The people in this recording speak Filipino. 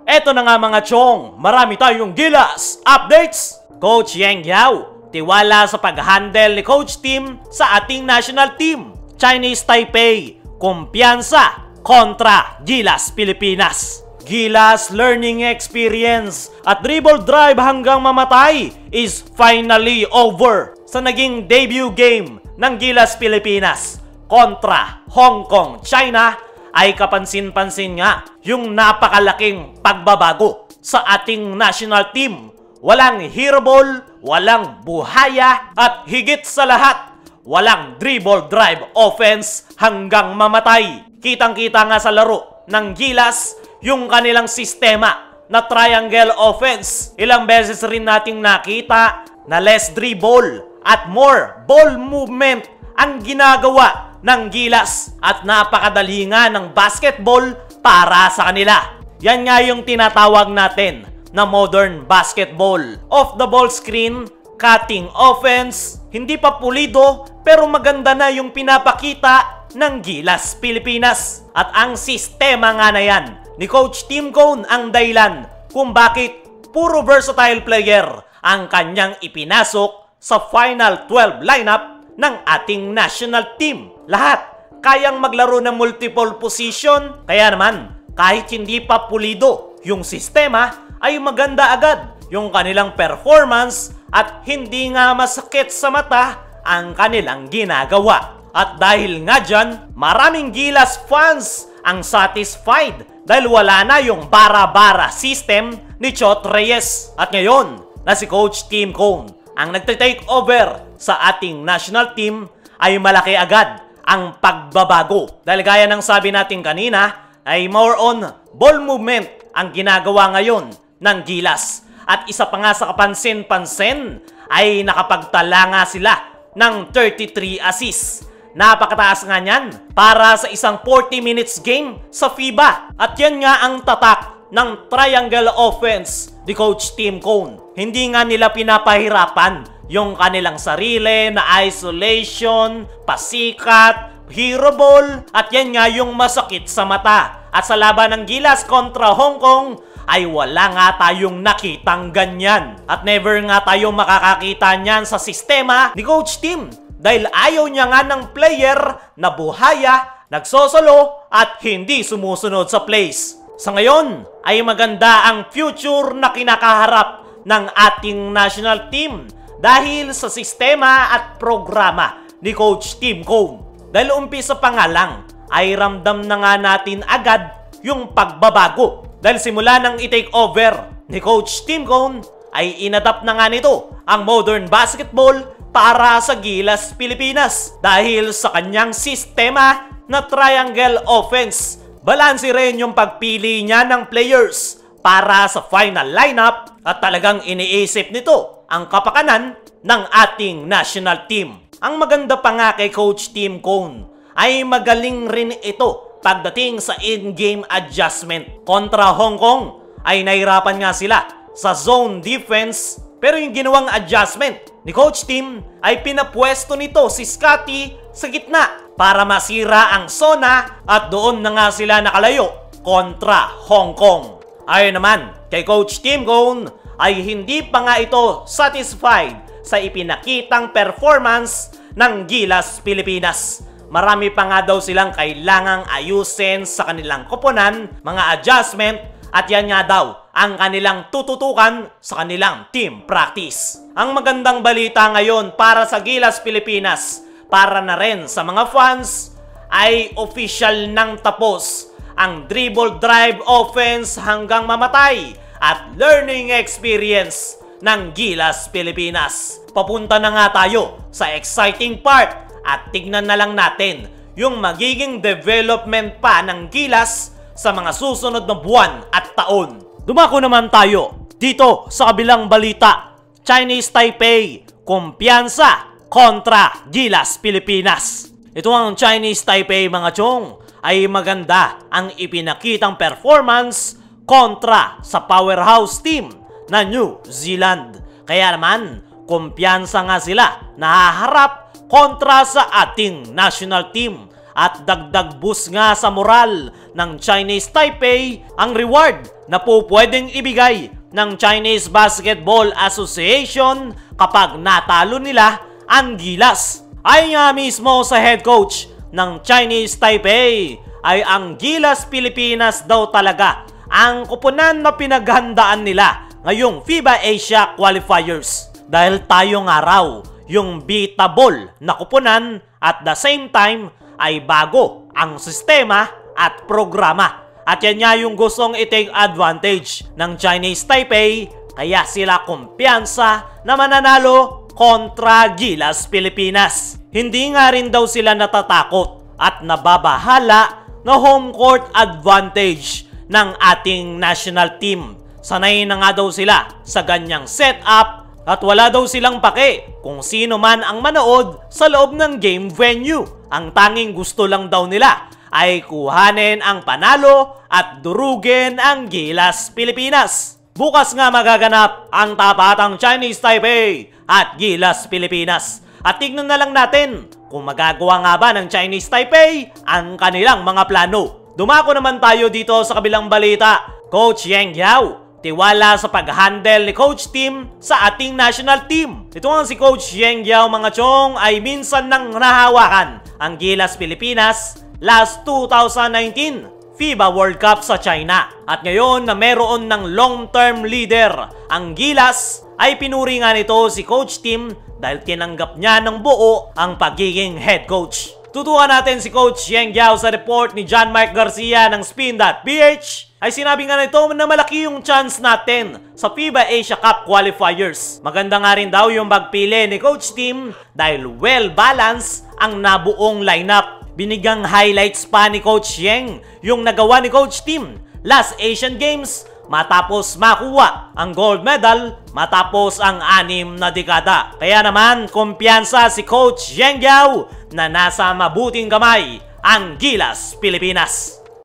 Eto na nga mga chong, marami tayong gilas updates. Coach Yang Yao, tiwala sa pag-handle ni Coach Tim sa ating national team. Chinese Taipei, kumpiyansa kontra Gilas Pilipinas. Gilas learning experience at dribble drive hanggang mamatay is finally over sa naging debut game ng Gilas Pilipinas kontra Hong Kong, China. Ay kapansin-pansin nga yung napakalaking pagbabago sa ating national team. Walang hero ball, walang buhaya, at higit sa lahat, walang dribble drive offense hanggang mamatay. Kitang-kita nga sa laro ng Gilas yung kanilang sistema na triangle offense. Ilang beses rin nating nakita na less dribble at more ball movement ang ginagawa ng Gilas at napakadali nga ng basketball para sa kanila. Yan nga yung tinatawag natin na modern basketball. Off the ball screen, cutting offense, hindi pa pulido pero maganda na yung pinapakita ng Gilas Pilipinas. At ang sistema nga na yan ni Coach Tim Cone ang dahilan kung bakit puro versatile player ang kanyang ipinasok sa Final 12 lineup ng ating national team. Lahat kayang maglaro ng multiple position, kaya naman kahit hindi pa pulido yung sistema ay maganda agad yung kanilang performance at hindi nga masakit sa mata ang kanilang ginagawa. At dahil nga dyan, maraming Gilas fans ang satisfied dahil wala na yung bara-bara system ni Chot Reyes. At ngayon na si Coach Tim Cone ang nagte-take over sa ating national team ay malaki agad ang pagbabago. Dahil gaya ng sabi natin kanina ay more on ball movement ang ginagawa ngayon ng Gilas. At isa pa nga sa kapansin-pansin ay nakapagtala nga sila ng 33 assists. Napakataas nga niyan para sa isang 40 minutes game sa FIBA. At yan nga ang tatak ng triangle offense ni Coach Tim Cone. Hindi nga nila pinapahirapan yung kanilang sarili na isolation, pasikat, hero ball, at yan nga yung masakit sa mata. At sa laban ng Gilas kontra Hong Kong ay wala nga tayong nakitang ganyan. At never nga tayo makakakita niyan sa sistema ni Coach Tim dahil ayaw niya nga ng player na buhaya, nagsosolo at hindi sumusunod sa plays. Sa ngayon ay maganda ang future na kinakaharap ng ating national team dahil sa sistema at programa ni Coach Tim Cone. Dahil umpisa pa nga lang ay ramdam na nga natin agad yung pagbabago. Dahil simula nang i-take over ni Coach Tim Cone ay inadapt na nga nito ang modern basketball para sa Gilas Pilipinas. Dahil sa kanyang sistema na triangle offense, balanse rin yung pagpili niya ng players para sa final lineup at talagang iniisip nito ang kapakanan ng ating national team. Ang maganda pa nga kay Coach Tim Cone ay magaling rin ito pagdating sa in-game adjustment. Kontra Hong Kong ay nahirapan nga sila sa zone defense pero yung ginawang adjustment ni Coach Tim ay pinapwesto nito si Scotty sa gitna para masira ang zona at doon na nga sila nakalayo kontra Hong Kong. Ayon naman kay Coach Tim Cone ay hindi pa nga ito satisfied sa ipinakitang performance ng Gilas Pilipinas. Marami pa nga daw silang kailangang ayusin sa kanilang koponan, mga adjustment, at yan nga daw ang kanilang tututukan sa kanilang team practice. Ang magandang balita ngayon para sa Gilas Pilipinas, para na rin sa mga fans, ay official nang tapos ang dribble drive offense hanggang mamatay at learning experience ng Gilas Pilipinas. Papunta na nga tayo sa exciting part at tignan na lang natin yung magiging development pa ng Gilas sa mga susunod na buwan at taon. Dumako naman tayo dito sa kabilang balita. Chinese Taipei, kumpiyansa kontra Gilas Pilipinas. Ito ang Chinese Taipei mga chong, ay maganda ang ipinakitang performance kontra sa powerhouse team na New Zealand. Kaya naman, kumpiyansa nga sila na haharap kontra sa ating national team. at dagdag boost nga sa moral ng Chinese Taipei ang reward na po pwedeng ibigay ng Chinese Basketball Association kapag natalo nila ang Gilas. Ay nga mismo sa head coach ng Chinese Taipei ay ang Gilas Pilipinas daw talaga ang kupunan na pinaghandaan nila ngayong FIBA Asia Qualifiers. Dahil tayo nga raw yung beatable na kupunan at the same time ay bago ang sistema at programa. At yan nga yung gustong i-take advantage ng Chinese Taipei kaya sila kumpiyansa na mananalo kontra Gilas Pilipinas. Hindi nga rin daw sila natatakot at nababahala na home court advantage ng ating national team. Sanay na nga daw sila sa ganyang setup at wala daw silang pake kung sino man ang manood sa loob ng game venue. Ang tanging gusto lang daw nila ay kuhanin ang panalo at durugin ang Gilas Pilipinas. Bukas nga magaganap ang tapatang Chinese Taipei at Gilas Pilipinas. At tignan na lang natin kung magagawa nga ba ng Chinese Taipei ang kanilang mga plano. Dumako naman tayo dito sa kabilang balita. Coach Yang Yao, tiwala sa pag-handle ni Coach Tim sa ating national team. Ito nga si Coach Yang Yao mga chong ay minsan nang nahawakan ang Gilas Pilipinas last 2019 FIBA World Cup sa China. At ngayon na meron ng long-term leader ang Gilas ay pinuri nga nito si Coach Tim dahil tinanggap niya ng buo ang pagiging head coach. Tutukan natin si Coach Yang Yao sa report ni John Mark Garcia ng Spin.ph ay sinabi nga nito na malaki yung chance natin sa FIBA Asia Cup qualifiers. Maganda nga rin daw yung pagpili ni Coach Tim dahil well-balanced ang nabuong lineup. Binigang highlights pa ni Coach Yang yung nagawa ni Coach Tim last Asian Games matapos makuha ang gold medal matapos ang 6 na dekada. Kaya naman kumpiyansa si Coach Yang Yao na nasa mabuting kamay ang Gilas Pilipinas.